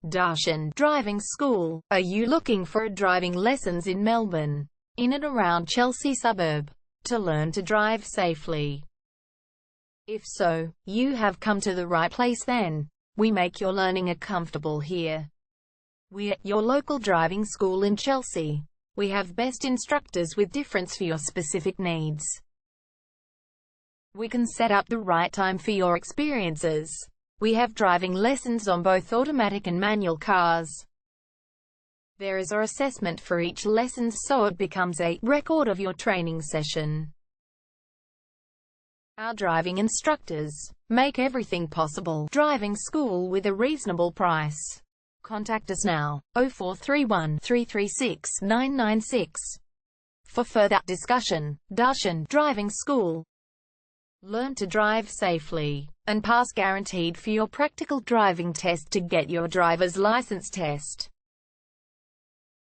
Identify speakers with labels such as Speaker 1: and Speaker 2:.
Speaker 1: Darshan Driving School. Are you looking for driving lessons in Melbourne, in and around Chelsea suburb, to learn to drive safely? If so, you have come to the right place then. We make your learning comfortable here. We're your local driving school in Chelsea. We have best instructors with difference for your specific needs. We can set up the right time for your experiences. We have driving lessons on both automatic and manual cars. There is an assessment for each lesson, so it becomes a record of your training session. Our driving instructors make everything possible. Driving school with a reasonable price. Contact us now, 0431 336 996. For further discussion. Darshan Driving School. Learn to drive safely and pass guaranteed for your practical driving test to get your driver's license test.